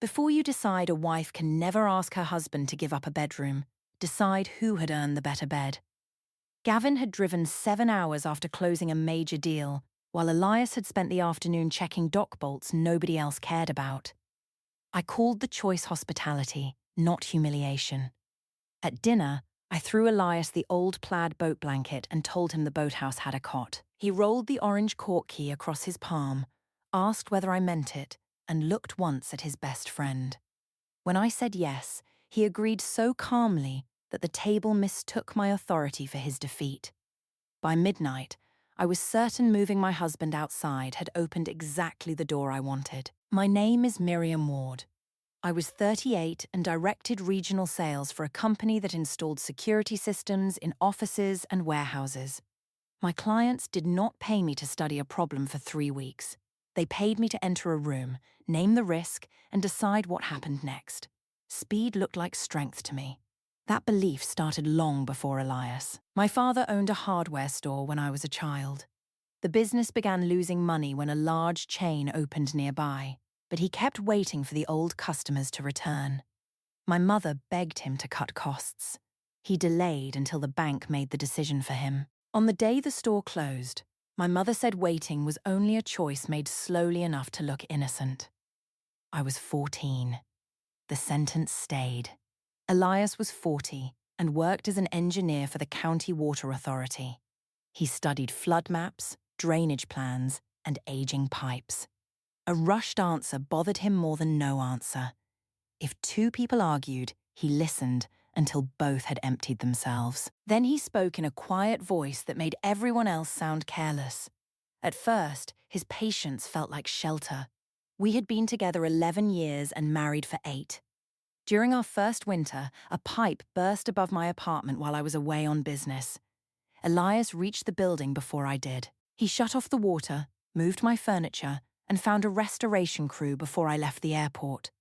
Before you decide a wife can never ask her husband to give up a bedroom, decide who had earned the better bed. Gavin had driven 7 hours after closing a major deal, while Elias had spent the afternoon checking dock bolts nobody else cared about. I called the choice hospitality, not humiliation. At dinner, I threw Elias the old plaid boat blanket and told him the boathouse had a cot. He rolled the orange cork key across his palm, asked whether I meant it, and looked once at his best friend. When I said yes, he agreed so calmly that the table mistook my authority for his defeat. By midnight, I was certain moving my husband outside had opened exactly the door I wanted. My name is Miriam Ward. I was 38 and directed regional sales for a company that installed security systems in offices and warehouses. My clients did not pay me to study a problem for 3 weeks. They paid me to enter a room, name the risk, and decide what happened next. Speed looked like strength to me. That belief started long before Elias. My father owned a hardware store when I was a child. The business began losing money when a large chain opened nearby, but he kept waiting for the old customers to return. My mother begged him to cut costs. He delayed until the bank made the decision for him. On the day the store closed, my mother said waiting was only a choice made slowly enough to look innocent. I was 14. The sentence stayed. Elias was 40 and worked as an engineer for the County Water Authority. He studied flood maps, drainage plans, and aging pipes. A rushed answer bothered him more than no answer. If 2 people argued, he listened until both had emptied themselves. Then he spoke in a quiet voice that made everyone else sound careless. At first, his patience felt like shelter. We had been together 11 years and married for 8. During our first winter, a pipe burst above my apartment while I was away on business. Elias reached the building before I did. He shut off the water, moved my furniture, and found a restoration crew before I left the airport.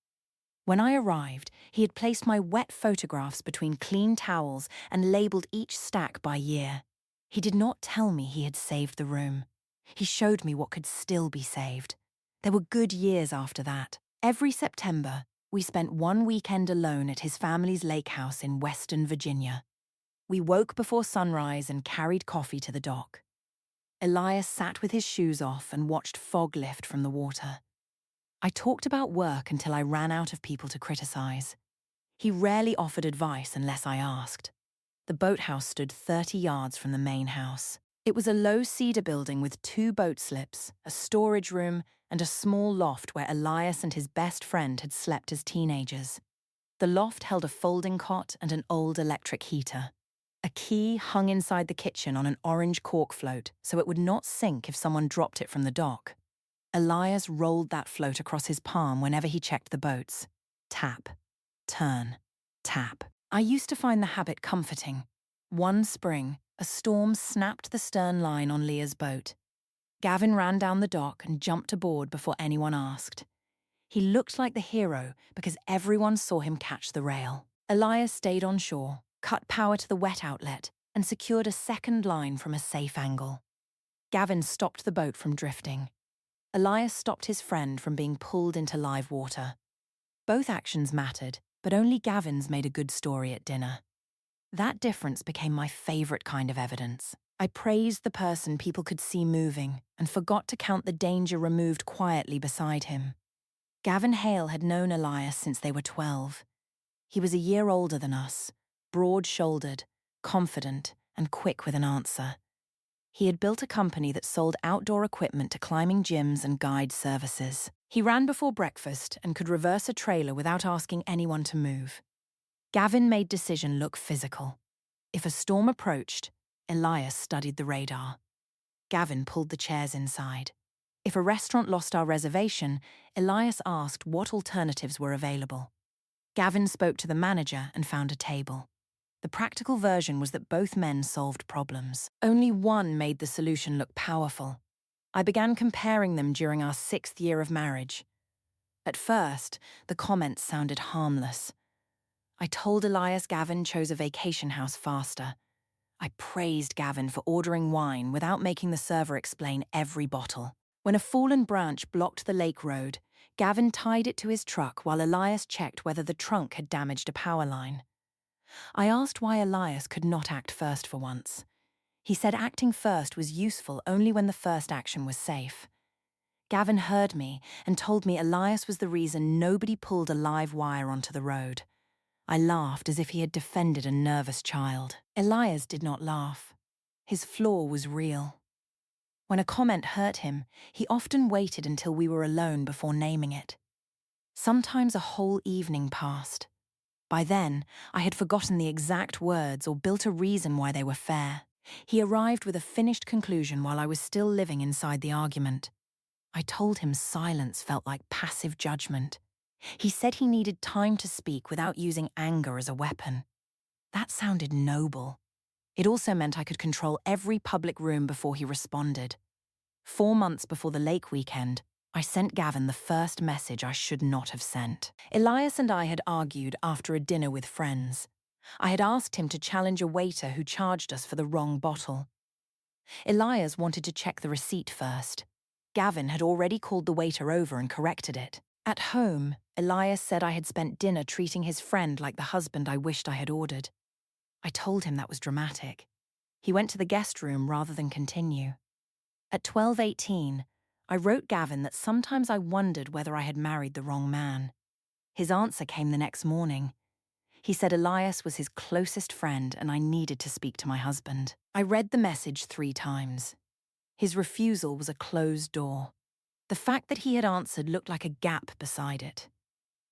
When I arrived, he had placed my wet photographs between clean towels and labelled each stack by year. He did not tell me he had saved the room. He showed me what could still be saved. There were good years after that. Every September, we spent 1 weekend alone at his family's lake house in Western Virginia. We woke before sunrise and carried coffee to the dock. Elias sat with his shoes off and watched fog lift from the water. I talked about work until I ran out of people to criticize. He rarely offered advice unless I asked. The boathouse stood 30 yards from the main house. It was a low cedar building with 2 boat slips, a storage room, and a small loft where Elias and his best friend had slept as teenagers. The loft held a folding cot and an old electric heater. A key hung inside the kitchen on an orange cork float so it would not sink if someone dropped it from the dock. Elias rolled that float across his palm whenever he checked the boats. Tap, turn, tap. I used to find the habit comforting. One spring, a storm snapped the stern line on Leah's boat. Gavin ran down the dock and jumped aboard before anyone asked. He looked like the hero because everyone saw him catch the rail. Elias stayed on shore, cut power to the wet outlet, and secured a second line from a safe angle. Gavin stopped the boat from drifting. Elias stopped his friend from being pulled into live water. Both actions mattered, but only Gavin's made a good story at dinner. That difference became my favourite kind of evidence. I praised the person people could see moving and forgot to count the danger removed quietly beside him. Gavin Hale had known Elias since they were 12. He was a year older than us, broad-shouldered, confident, and quick with an answer. He had built a company that sold outdoor equipment to climbing gyms and guide services. He ran before breakfast and could reverse a trailer without asking anyone to move. Gavin made decision look physical. If a storm approached, Elias studied the radar. Gavin pulled the chairs inside. If a restaurant lost our reservation, Elias asked what alternatives were available. Gavin spoke to the manager and found a table. The practical version was that both men solved problems. Only one made the solution look powerful. I began comparing them during our 6th year of marriage. At first, the comments sounded harmless. I told Elias Gavin chose a vacation house faster. I praised Gavin for ordering wine without making the server explain every bottle. When a fallen branch blocked the lake road, Gavin tied it to his truck while Elias checked whether the trunk had damaged a power line. I asked why Elias could not act first for once. He said acting first was useful only when the first action was safe. Gavin heard me and told me Elias was the reason nobody pulled a live wire onto the road. I laughed as if he had defended a nervous child. Elias did not laugh. His flaw was real. When a comment hurt him, he often waited until we were alone before naming it. Sometimes a whole evening passed. By then, I had forgotten the exact words or built a reason why they were fair. He arrived with a finished conclusion while I was still living inside the argument. I told him silence felt like passive judgment. He said he needed time to speak without using anger as a weapon. That sounded noble. It also meant I could control every public room before he responded. 4 months before the lake weekend, I sent Gavin the first message I should not have sent. Elias and I had argued after a dinner with friends. I had asked him to challenge a waiter who charged us for the wrong bottle. Elias wanted to check the receipt first. Gavin had already called the waiter over and corrected it. At home, Elias said I had spent dinner treating his friend like the husband I wished I had ordered. I told him that was dramatic. He went to the guest room rather than continue. At 12:18, I wrote Gavin that sometimes I wondered whether I had married the wrong man. His answer came the next morning. He said Elias was his closest friend and I needed to speak to my husband. I read the message 3 times. His refusal was a closed door. The fact that he had answered looked like a gap beside it.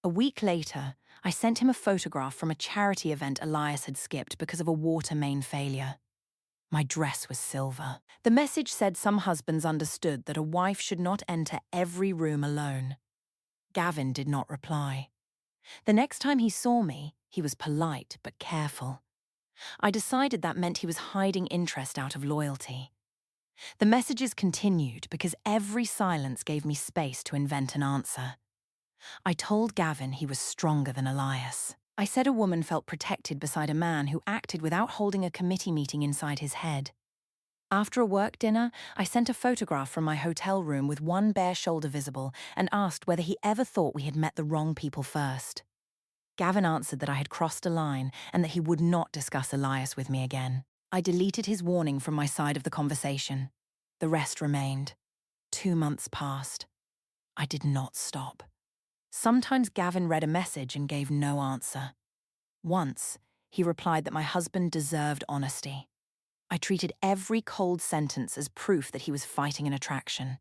A week later, I sent him a photograph from a charity event Elias had skipped because of a water main failure. My dress was silver. The message said some husbands understood that a wife should not enter every room alone. Gavin did not reply. The next time he saw me, he was polite but careful. I decided that meant he was hiding interest out of loyalty. The messages continued because every silence gave me space to invent an answer. I told Gavin he was stronger than Elias. I said a woman felt protected beside a man who acted without holding a committee meeting inside his head. After a work dinner, I sent a photograph from my hotel room with one bare shoulder visible and asked whether he ever thought we had met the wrong people first. Gavin answered that I had crossed a line and that he would not discuss Elias with me again. I deleted his warning from my side of the conversation. The rest remained. 2 months passed. I did not stop. Sometimes Gavin read a message and gave no answer. Once, he replied that my husband deserved honesty. I treated every cold sentence as proof that he was fighting an attraction.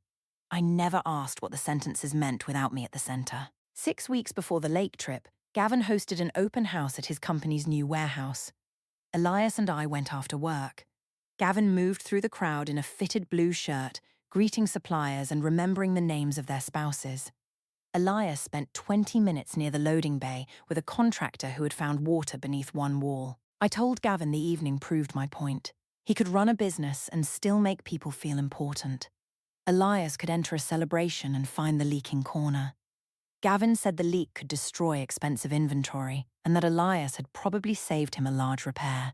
I never asked what the sentences meant without me at the center. 6 weeks before the lake trip, Gavin hosted an open house at his company's new warehouse. Elias and I went after work. Gavin moved through the crowd in a fitted blue shirt, greeting suppliers and remembering the names of their spouses. Elias spent 20 minutes near the loading bay with a contractor who had found water beneath one wall. I told Gavin the evening proved my point. He could run a business and still make people feel important. Elias could enter a celebration and find the leaking corner. Gavin said the leak could destroy expensive inventory and that Elias had probably saved him a large repair.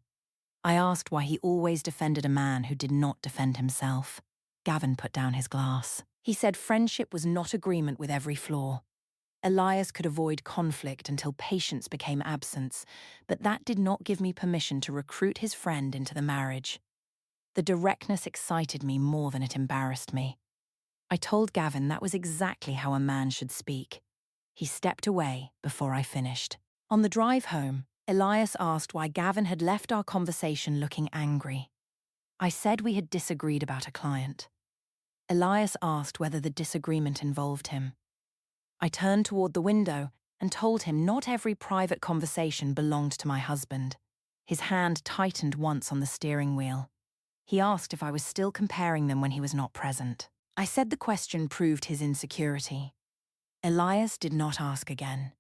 I asked why he always defended a man who did not defend himself. Gavin put down his glass. He said friendship was not agreement with every flaw. Elias could avoid conflict until patience became absence, but that did not give me permission to recruit his friend into the marriage. The directness excited me more than it embarrassed me. I told Gavin that was exactly how a man should speak. He stepped away before I finished. On the drive home, Elias asked why Gavin had left our conversation looking angry. I said we had disagreed about a client. Elias asked whether the disagreement involved him. I turned toward the window and told him not every private conversation belonged to my husband. His hand tightened once on the steering wheel. He asked if I was still comparing them when he was not present. I said the question proved his insecurity. Elias did not ask again.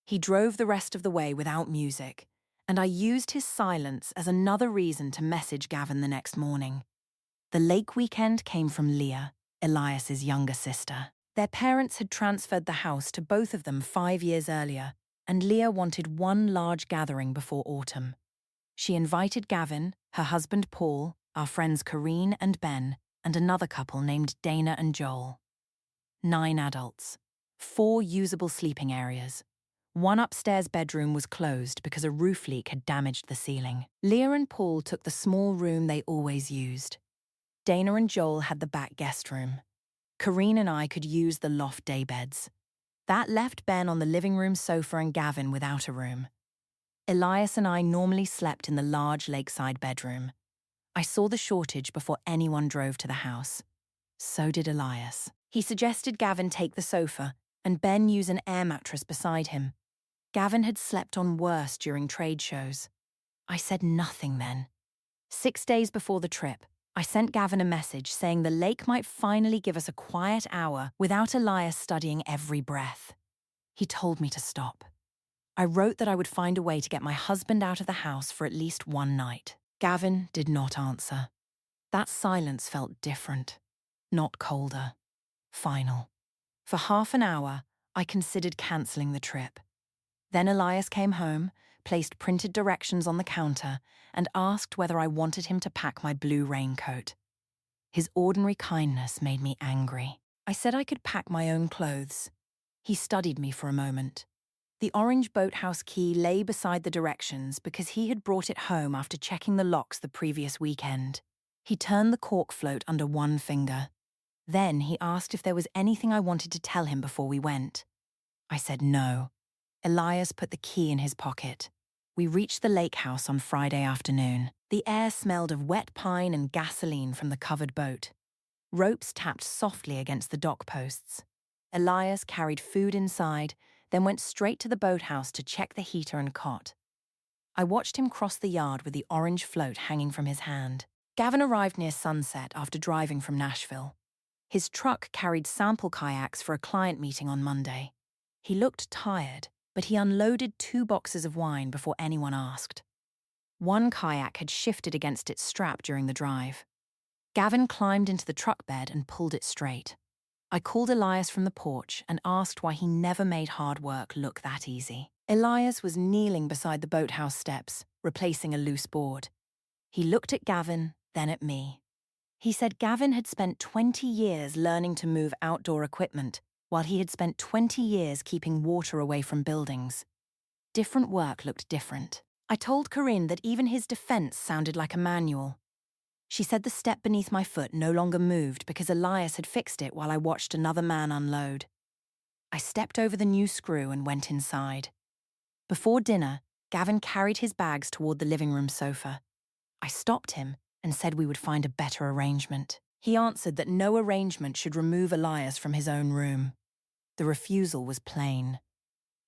He drove the rest of the way without music, and I used his silence as another reason to message Gavin the next morning. The lake weekend came from Leah, Elias's younger sister. Their parents had transferred the house to both of them 5 years earlier, and Leah wanted one large gathering before autumn. She invited Gavin, her husband Paul, our friends Corrine and Ben, and another couple named Dana and Joel. 9 adults. 4 usable sleeping areas. One upstairs bedroom was closed because a roof leak had damaged the ceiling. Leah and Paul took the small room they always used. Dana and Joel had the back guest room. Corrine and I could use the loft daybeds. That left Ben on the living room sofa and Gavin without a room. Elias and I normally slept in the large lakeside bedroom. I saw the shortage before anyone drove to the house. So did Elias. He suggested Gavin take the sofa and Ben use an air mattress beside him. Gavin had slept on worse during trade shows. I said nothing then. 6 days before the trip, I sent Gavin a message saying the lake might finally give us a quiet hour without Elias studying every breath. He told me to stop. I wrote that I would find a way to get my husband out of the house for at least one night. Gavin did not answer. That silence felt different, not colder, final. For half an hour, I considered cancelling the trip. Then Elias came home, placed printed directions on the counter, and asked whether I wanted him to pack my blue raincoat. His ordinary kindness made me angry. I said I could pack my own clothes. He studied me for a moment. The orange boathouse key lay beside the directions because he had brought it home after checking the locks the previous weekend. He turned the cork float under one finger. Then he asked if there was anything I wanted to tell him before we went. I said no. Elias put the key in his pocket. We reached the lake house on Friday afternoon. The air smelled of wet pine and gasoline from the covered boat. Ropes tapped softly against the dock posts. Elias carried food inside, then went straight to the boathouse to check the heater and cot. I watched him cross the yard with the orange float hanging from his hand. Gavin arrived near sunset after driving from Nashville. His truck carried sample kayaks for a client meeting on Monday. He looked tired, but he unloaded 2 boxes of wine before anyone asked. One kayak had shifted against its strap during the drive. Gavin climbed into the truck bed and pulled it straight. I called Elias from the porch and asked why he never made hard work look that easy. Elias was kneeling beside the boathouse steps, replacing a loose board. He looked at Gavin, then at me. He said Gavin had spent 20 years learning to move outdoor equipment, while he had spent 20 years keeping water away from buildings. Different work looked different. I told Corinne that even his defense sounded like a manual. She said the step beneath my foot no longer moved because Elias had fixed it while I watched another man unload. I stepped over the new screw and went inside. Before dinner, Gavin carried his bags toward the living room sofa. I stopped him and said we would find a better arrangement. He answered that no arrangement should remove Elias from his own room. The refusal was plain.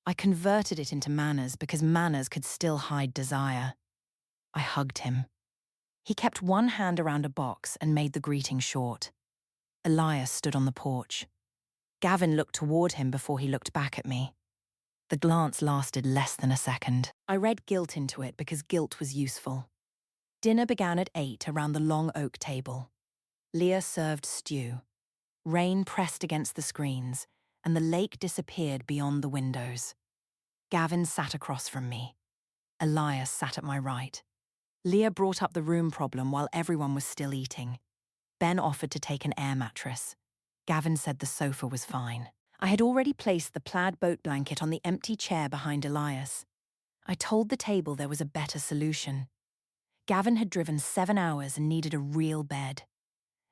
I converted it into manners because manners could still hide desire. I hugged him. He kept one hand around a box and made the greeting short. Elias stood on the porch. Gavin looked toward him before he looked back at me. The glance lasted less than a second. I read guilt into it because guilt was useful. Dinner began at 8 around the long oak table. Leah served stew. Rain pressed against the screens, and the lake disappeared beyond the windows. Gavin sat across from me. Elias sat at my right. Leah brought up the room problem while everyone was still eating. Ben offered to take an air mattress. Gavin said the sofa was fine. I had already placed the plaid boat blanket on the empty chair behind Elias. I told the table there was a better solution. Gavin had driven 7 hours and needed a real bed.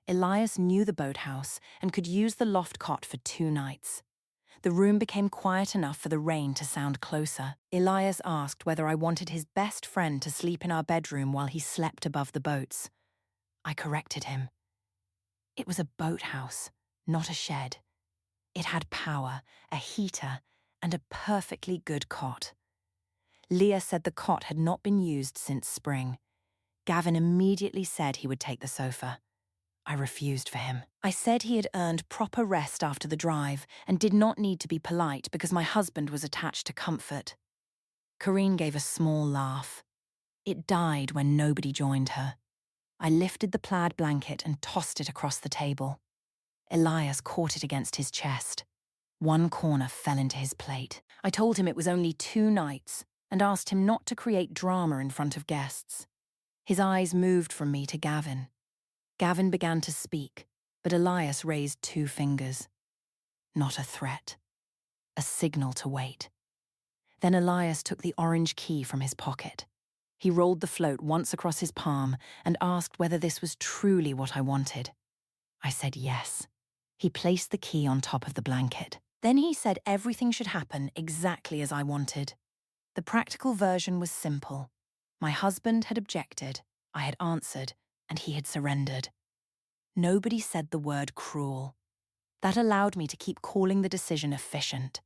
Elias knew the boathouse and could use the loft cot for 2 nights. The room became quiet enough for the rain to sound closer. Elias asked whether I wanted his best friend to sleep in our bedroom while he slept above the boats. I corrected him. It was a boathouse, not a shed. It had power, a heater, and a perfectly good cot. Leah said the cot had not been used since spring. Gavin immediately said he would take the sofa. I refused for him. I said he had earned proper rest after the drive and did not need to be polite because my husband was attached to comfort. Corinne gave a small laugh. It died when nobody joined her. I lifted the plaid blanket and tossed it across the table. Elias caught it against his chest. One corner fell into his plate. I told him it was only 2 nights and asked him not to create drama in front of guests. His eyes moved from me to Gavin. Gavin began to speak, but Elias raised 2 fingers. Not a threat. a signal to wait. Then Elias took the orange key from his pocket. He rolled the float once across his palm and asked whether this was truly what I wanted. I said yes. He placed the key on top of the blanket. Then he said everything should happen exactly as I wanted. The practical version was simple. My husband had objected, I had answered, and he had surrendered. Nobody said the word cruel. That allowed me to keep calling the decision efficient.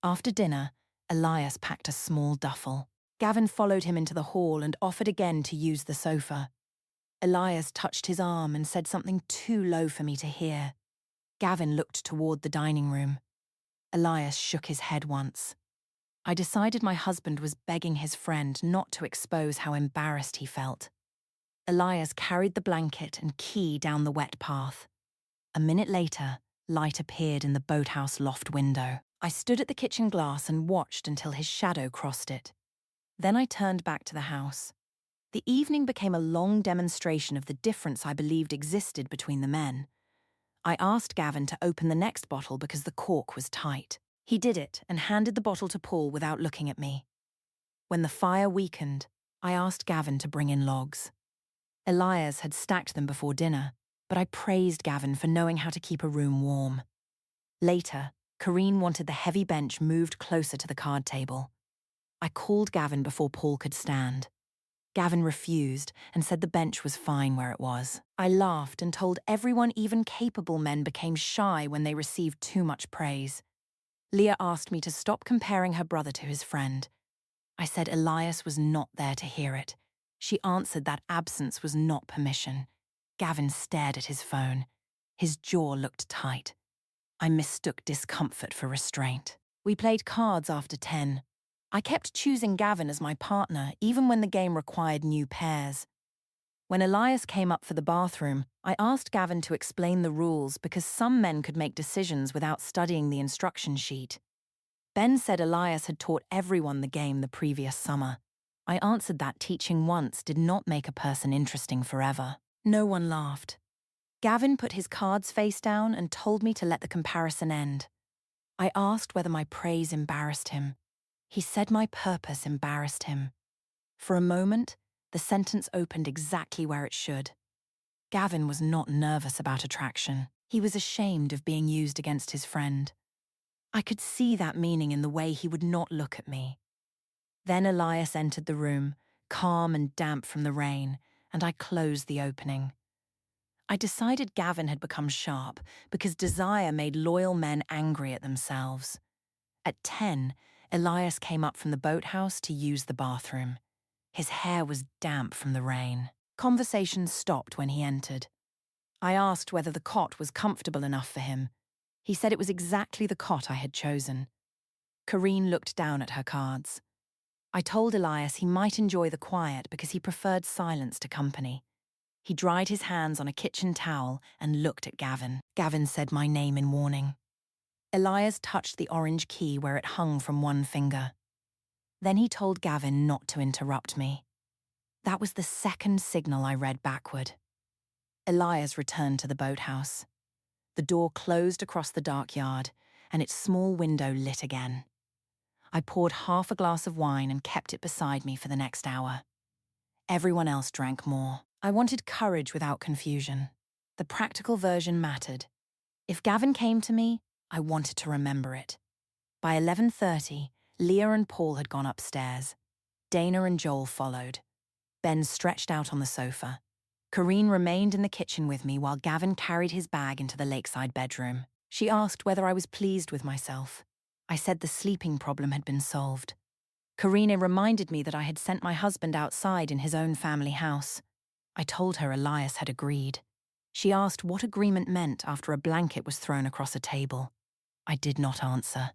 After dinner, Elias packed a small duffel. Gavin followed him into the hall and offered again to use the sofa. Elias touched his arm and said something too low for me to hear. Gavin looked toward the dining room. Elias shook his head once. I decided my husband was begging his friend not to expose how embarrassed he felt. Elias carried the blanket and key down the wet path. A minute later, light appeared in the Boathouse loft window. I stood at the kitchen glass and watched until his shadow crossed it. Then I turned back to the house. The evening became a long demonstration of the difference I believed existed between the men. I asked Gavin to open the next bottle because the cork was tight. He did it and handed the bottle to Paul without looking at me. When the fire weakened, I asked Gavin to bring in logs. Elias had stacked them before dinner, but I praised Gavin for knowing how to keep a room warm. Later, Corrine wanted the heavy bench moved closer to the card table. I called Gavin before Paul could stand. Gavin refused and said the bench was fine where it was. I laughed and told everyone even capable men became shy when they received too much praise. Leah asked me to stop comparing her brother to his friend. I said Elias was not there to hear it. She answered that absence was not permission. Gavin stared at his phone. His jaw looked tight. I mistook discomfort for restraint. We played cards after 10. I kept choosing Gavin as my partner, even when the game required new pairs. When Elias came up for the bathroom, I asked Gavin to explain the rules because some men could make decisions without studying the instruction sheet. Ben said Elias had taught everyone the game the previous summer. I answered that teaching once did not make a person interesting forever. No one laughed. Gavin put his cards face down and told me to let the comparison end. I asked whether my praise embarrassed him. He said my purpose embarrassed him. For a moment, the sentence opened exactly where it should. Gavin was not nervous about attraction. He was ashamed of being used against his friend. I could see that meaning in the way he would not look at me. Then Elias entered the room, calm and damp from the rain, and I closed the opening. I decided Gavin had become sharp because desire made loyal men angry at themselves. At 10, Elias came up from the boathouse to use the bathroom. His hair was damp from the rain. Conversation stopped when he entered. I asked whether the cot was comfortable enough for him. He said it was exactly the cot I had chosen. Corrine looked down at her cards. I told Elias he might enjoy the quiet because he preferred silence to company. He dried his hands on a kitchen towel and looked at Gavin. Gavin said my name in warning. Elias touched the orange key where it hung from one finger. Then he told Gavin not to interrupt me. That was the second signal I read backward. Elias returned to the boathouse. The door closed across the dark yard, and its small window lit again. I poured half a glass of wine and kept it beside me for the next hour. Everyone else drank more. I wanted courage without confusion. The practical version mattered. If Gavin came to me, I wanted to remember it. By 11:30, Leah and Paul had gone upstairs. Dana and Joel followed. Ben stretched out on the sofa. Corrine remained in the kitchen with me while Gavin carried his bag into the lakeside bedroom. She asked whether I was pleased with myself. I said the sleeping problem had been solved. Corrine reminded me that I had sent my husband outside in his own family house. I told her Elias had agreed. She asked what agreement meant after a blanket was thrown across a table. I did not answer.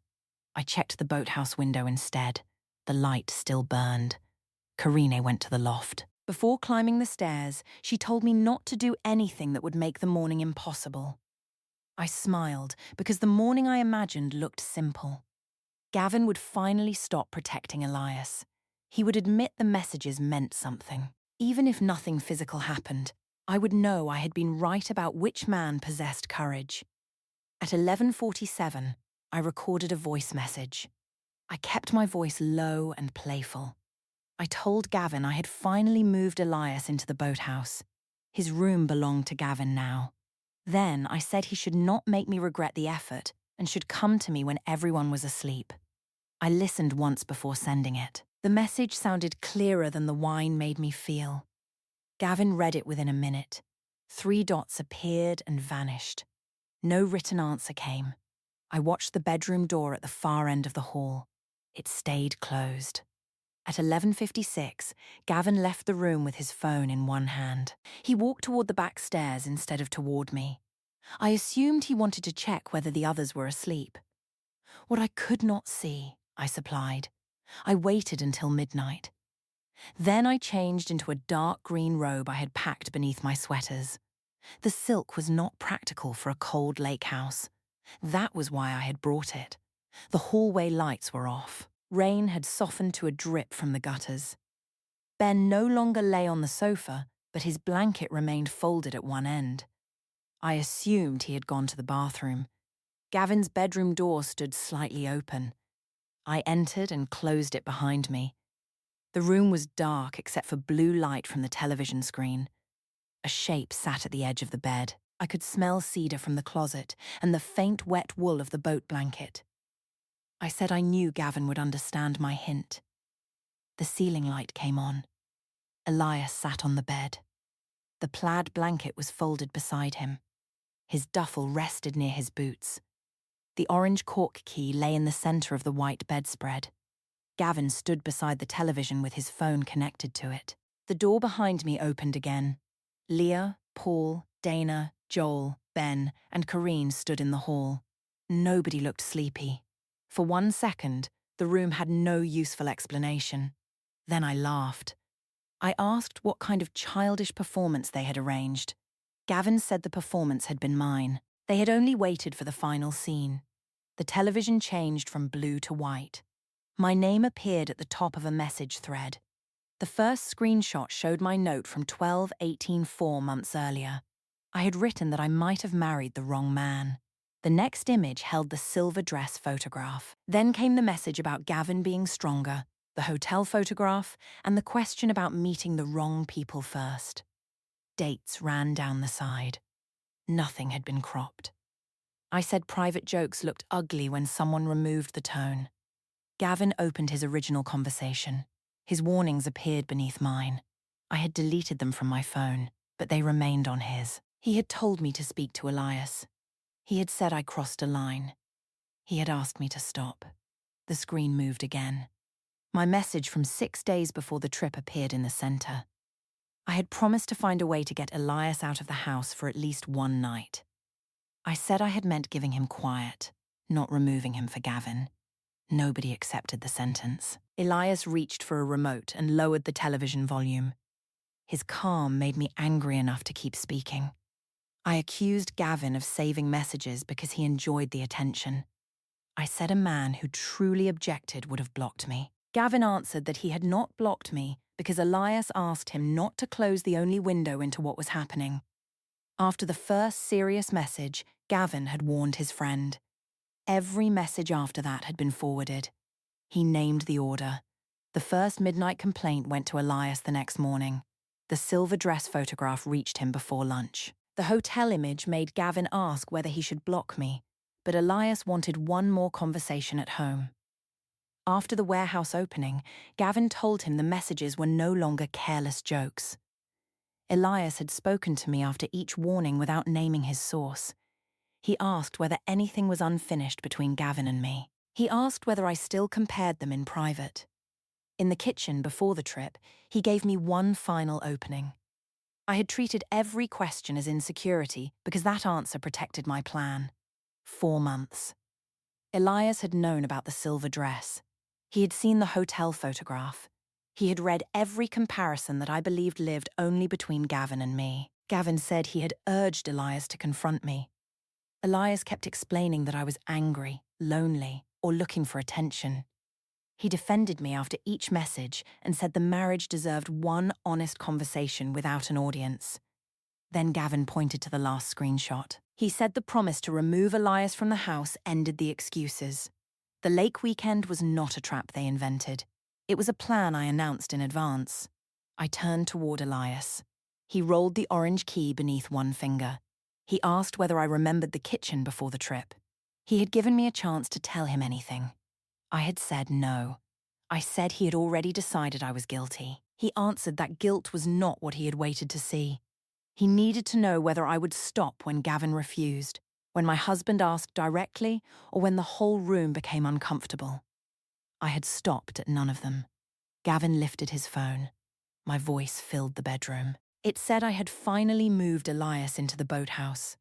I checked the boathouse window instead. The light still burned. Corrine went to the loft. Before climbing the stairs, she told me not to do anything that would make the morning impossible. I smiled because the morning I imagined looked simple. Gavin would finally stop protecting Elias. He would admit the messages meant something. Even if nothing physical happened, I would know I had been right about which man possessed courage. At 11:47, I recorded a voice message. I kept my voice low and playful. I told Gavin I had finally moved Elias into the boathouse. His room belonged to Gavin now. Then I said he should not make me regret the effort and should come to me when everyone was asleep. I listened once before sending it. The message sounded clearer than the wine made me feel. Gavin read it within a minute. 3 dots appeared and vanished. No written answer came. I watched the bedroom door at the far end of the hall. It stayed closed. At 11:56, Gavin left the room with his phone in one hand. He walked toward the back stairs instead of toward me. I assumed he wanted to check whether the others were asleep. What I could not see, I supplied. I waited until midnight. Then I changed into a dark green robe I had packed beneath my sweaters. The silk was not practical for a cold lake house. That was why I had brought it. The hallway lights were off. Rain had softened to a drip from the gutters. Ben no longer lay on the sofa, but his blanket remained folded at one end. I assumed he had gone to the bathroom. Gavin's bedroom door stood slightly open. I entered and closed it behind me. The room was dark except for blue light from the television screen. A shape sat at the edge of the bed. I could smell cedar from the closet and the faint wet wool of the boat blanket. I said I knew Gavin would understand my hint. The ceiling light came on. Elias sat on the bed. The plaid blanket was folded beside him. His duffel rested near his boots. The orange cork key lay in the centre of the white bedspread. Gavin stood beside the television with his phone connected to it. The door behind me opened again. Leah, Paul, Dana, Joel, Ben, and Corrine stood in the hall. Nobody looked sleepy. For 1 second, the room had no useful explanation. Then I laughed. I asked what kind of childish performance they had arranged. Gavin said the performance had been mine. They had only waited for the final scene. The television changed from blue to white. My name appeared at the top of a message thread. The first screenshot showed my note from 12/18/4 months earlier. I had written that I might have married the wrong man. The next image held the silver dress photograph. Then came the message about Gavin being stronger, the hotel photograph, and the question about meeting the wrong people first. Dates ran down the side. Nothing had been cropped. I said private jokes looked ugly when someone removed the tone. Gavin opened his original conversation. His warnings appeared beneath mine. I had deleted them from my phone, but they remained on his. He had told me to speak to Elias. He had said I crossed a line. He had asked me to stop. The screen moved again. My message from 6 days before the trip appeared in the centre. I had promised to find a way to get Elias out of the house for at least one night. I said I had meant giving him quiet, not removing him for Gavin. Nobody accepted the sentence. Elias reached for a remote and lowered the television volume. His calm made me angry enough to keep speaking. I accused Gavin of saving messages because he enjoyed the attention. I said a man who truly objected would have blocked me. Gavin answered that he had not blocked me because Elias asked him not to close the only window into what was happening. After the first serious message, Gavin had warned his friend. Every message after that had been forwarded. He named the order. The first midnight complaint went to Elias the next morning. The silver dress photograph reached him before lunch. The hotel image made Gavin ask whether he should block me, but Elias wanted one more conversation at home. After the warehouse opening, Gavin told him the messages were no longer careless jokes. Elias had spoken to me after each warning without naming his source. He asked whether anything was unfinished between Gavin and me. He asked whether I still compared them in private. In the kitchen before the trip, he gave me one final opening. I had treated every question as insecurity because that answer protected my plan. 4 months. Elias had known about the silver dress. He had seen the hotel photograph. He had read every comparison that I believed lived only between Gavin and me. Gavin said he had urged Elias to confront me. Elias kept explaining that I was angry, lonely, or looking for attention. He defended me after each message and said the marriage deserved one honest conversation without an audience. Then Gavin pointed to the last screenshot. He said the promise to remove Elias from the house ended the excuses. The lake weekend was not a trap they invented. It was a plan I announced in advance. I turned toward Elias. He rolled the orange key beneath one finger. He asked whether I remembered the kitchen before the trip. He had given me a chance to tell him anything. I had said no. I said he had already decided I was guilty. He answered that guilt was not what he had waited to see. He needed to know whether I would stop when Gavin refused, when my husband asked directly, or when the whole room became uncomfortable. I had stopped at none of them. Gavin lifted his phone. My voice filled the bedroom. It said I had finally moved Elias into the boathouse.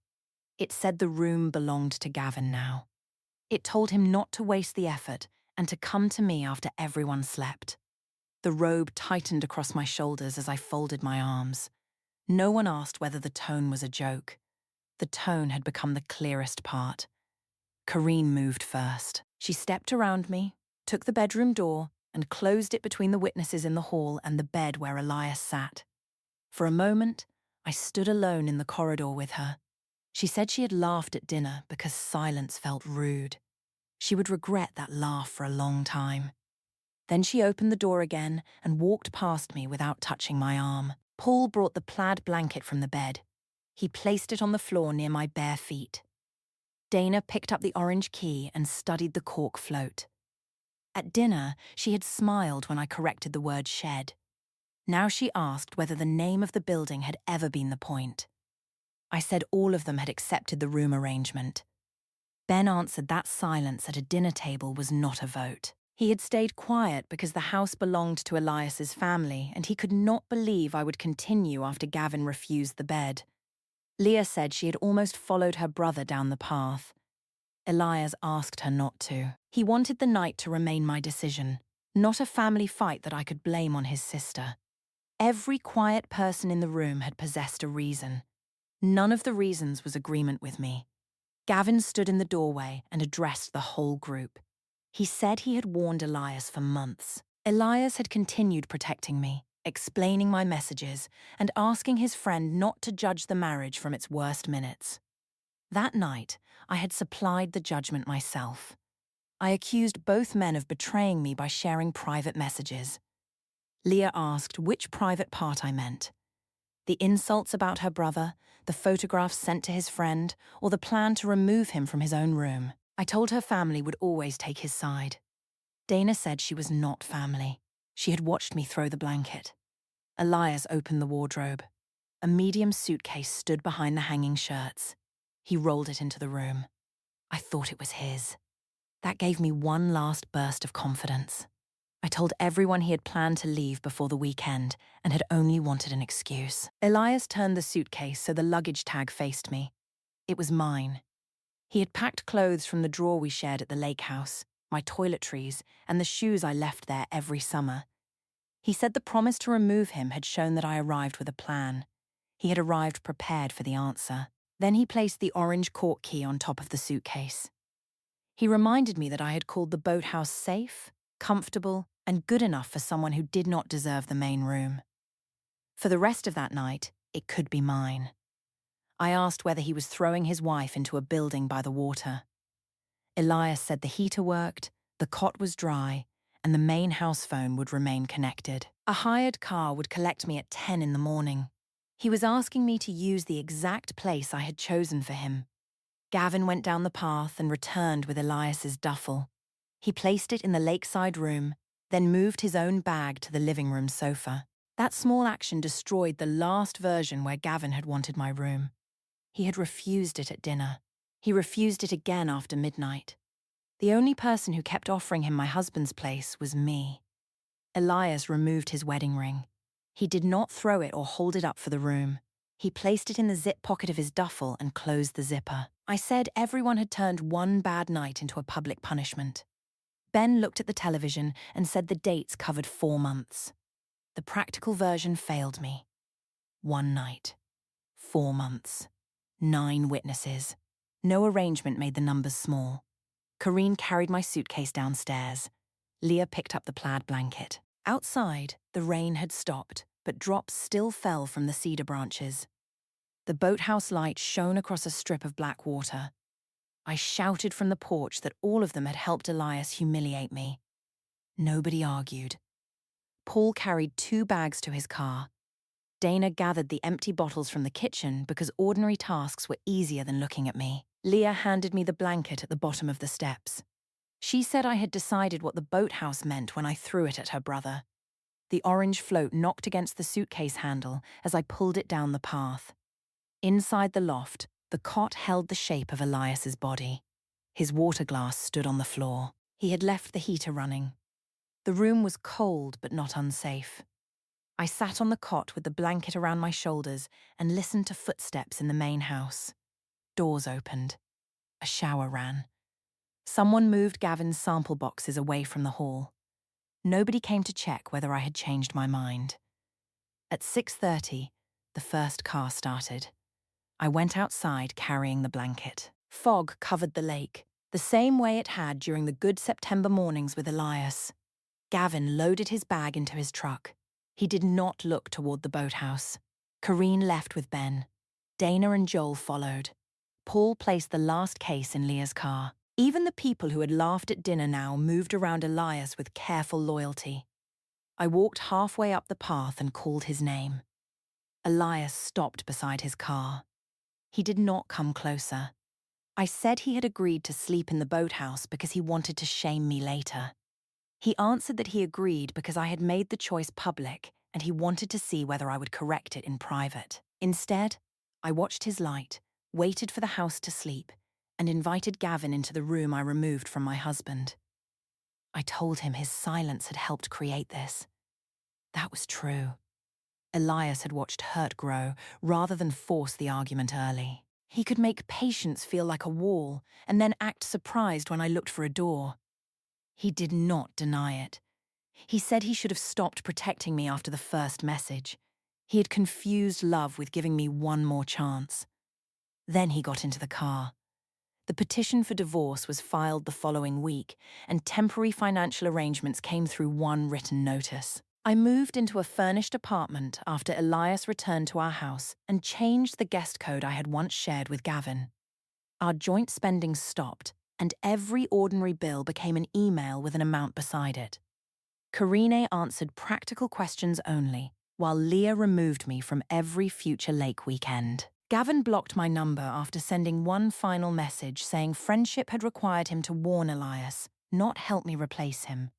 It said the room belonged to Gavin now. It told him not to waste the effort and to come to me after everyone slept. The robe tightened across my shoulders as I folded my arms. No one asked whether the tone was a joke. The tone had become the clearest part. Karine moved first. She stepped around me, took the bedroom door, and closed it between the witnesses in the hall and the bed where Elias sat. For a moment, I stood alone in the corridor with her. She said she had laughed at dinner because silence felt rude. She would regret that laugh for a long time. Then she opened the door again and walked past me without touching my arm. Paul brought the plaid blanket from the bed. He placed it on the floor near my bare feet. Dana picked up the orange key and studied the cork float. At dinner, she had smiled when I corrected the word shed. Now she asked whether the name of the building had ever been the point. I said all of them had accepted the room arrangement. Ben answered that silence at a dinner table was not a vote. He had stayed quiet because the house belonged to Elias's family, and he could not believe I would continue after Gavin refused the bed. Leah said she had almost followed her brother down the path. Elias asked her not to. He wanted the night to remain my decision, not a family fight that I could blame on his sister. Every quiet person in the room had possessed a reason. None of the reasons was agreement with me. Gavin stood in the doorway and addressed the whole group. He said he had warned Elias for months. Elias had continued protecting me, explaining my messages, and asking his friend not to judge the marriage from its worst minutes. That night, I had supplied the judgment myself. I accused both men of betraying me by sharing private messages. Leah asked which private part I meant. The insults about her brother, the photographs sent to his friend, or the plan to remove him from his own room. I told her family would always take his side. Dana said she was not family. She had watched me throw the blanket. Elias opened the wardrobe. A medium suitcase stood behind the hanging shirts. He rolled it into the room. I thought it was his. That gave me one last burst of confidence. I told everyone he had planned to leave before the weekend and had only wanted an excuse. Elias turned the suitcase so the luggage tag faced me. It was mine. He had packed clothes from the drawer we shared at the lake house, my toiletries, and the shoes I left there every summer. He said the promise to remove him had shown that I arrived with a plan. He had arrived prepared for the answer. Then he placed the orange cork key on top of the suitcase. He reminded me that I had called the boathouse safe, comfortable, and good enough for someone who did not deserve the main room. For the rest of that night, it could be mine. I asked whether he was throwing his wife into a building by the water. Elias said the heater worked, the cot was dry, and the main house phone would remain connected. A hired car would collect me at 10 in the morning. He was asking me to use the exact place I had chosen for him. Gavin went down the path and returned with Elias's duffel. He placed it in the lakeside room, then moved his own bag to the living room sofa. That small action destroyed the last version where Gavin had wanted my room. He had refused it at dinner. He refused it again after midnight. The only person who kept offering him my husband's place was me. Elias removed his wedding ring. He did not throw it or hold it up for the room. He placed it in the zip pocket of his duffel and closed the zipper. I said everyone had turned one bad night into a public punishment. Ben looked at the television and said the dates covered 4 months. The practical version failed me. 1 night. 4 months. 9 witnesses. No arrangement made the numbers small. Karine carried my suitcase downstairs. Leah picked up the plaid blanket. Outside, the rain had stopped, but drops still fell from the cedar branches. The boathouse light shone across a strip of black water. I shouted from the porch that all of them had helped Elias humiliate me. Nobody argued. Paul carried 2 bags to his car. Dana gathered the empty bottles from the kitchen because ordinary tasks were easier than looking at me. Leah handed me the blanket at the bottom of the steps. She said I had decided what the boathouse meant when I threw it at her brother. The orange float knocked against the suitcase handle as I pulled it down the path. Inside the loft, the cot held the shape of Elias's body. His water glass stood on the floor. He had left the heater running. The room was cold but not unsafe. I sat on the cot with the blanket around my shoulders and listened to footsteps in the main house. Doors opened. A shower ran. Someone moved Gavin's sample boxes away from the hall. Nobody came to check whether I had changed my mind. At 6:30, the first car started. I went outside carrying the blanket. Fog covered the lake, the same way it had during the good September mornings with Elias. Gavin loaded his bag into his truck. He did not look toward the boathouse. Karine left with Ben. Dana and Joel followed. Paul placed the last case in Leah's car. Even the people who had laughed at dinner now moved around Elias with careful loyalty. I walked halfway up the path and called his name. Elias stopped beside his car. He did not come closer. I said he had agreed to sleep in the boathouse because he wanted to shame me later. He answered that he agreed because I had made the choice public and he wanted to see whether I would correct it in private. Instead, I watched his light, waited for the house to sleep, and invited Gavin into the room I removed from my husband. I told him his silence had helped create this. That was true. Elias had watched hurt grow rather than force the argument early. He could make patience feel like a wall and then act surprised when I looked for a door. He did not deny it. He said he should have stopped protecting me after the first message. He had confused love with giving me one more chance. Then he got into the car. The petition for divorce was filed the following week, and temporary financial arrangements came through one written notice. I moved into a furnished apartment after Elias returned to our house and changed the guest code I had once shared with Gavin. Our joint spending stopped, and every ordinary bill became an email with an amount beside it. Karine answered practical questions only, while Leah removed me from every future lake weekend. Gavin blocked my number after sending one final message saying friendship had required him to warn Elias, not help me replace him.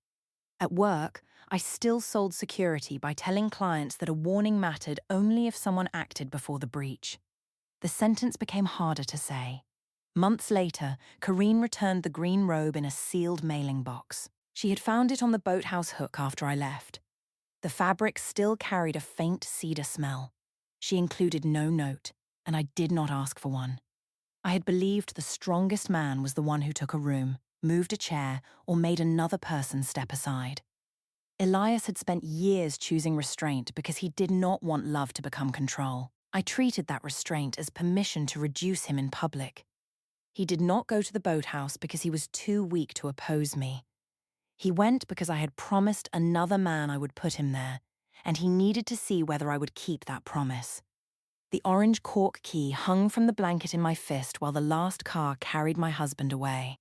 At work, I still sold security by telling clients that a warning mattered only if someone acted before the breach. The sentence became harder to say. Months later, Karine returned the green robe in a sealed mailing box. She had found it on the boathouse hook after I left. The fabric still carried a faint cedar smell. She included no note, and I did not ask for one. I had believed the strongest man was the one who took a room, moved a chair, or made another person step aside. Elias had spent years choosing restraint because he did not want love to become control. I treated that restraint as permission to reduce him in public. He did not go to the boathouse because he was too weak to oppose me. He went because I had promised another man I would put him there, and he needed to see whether I would keep that promise. The orange cork key hung from the blanket in my fist while the last car carried my husband away.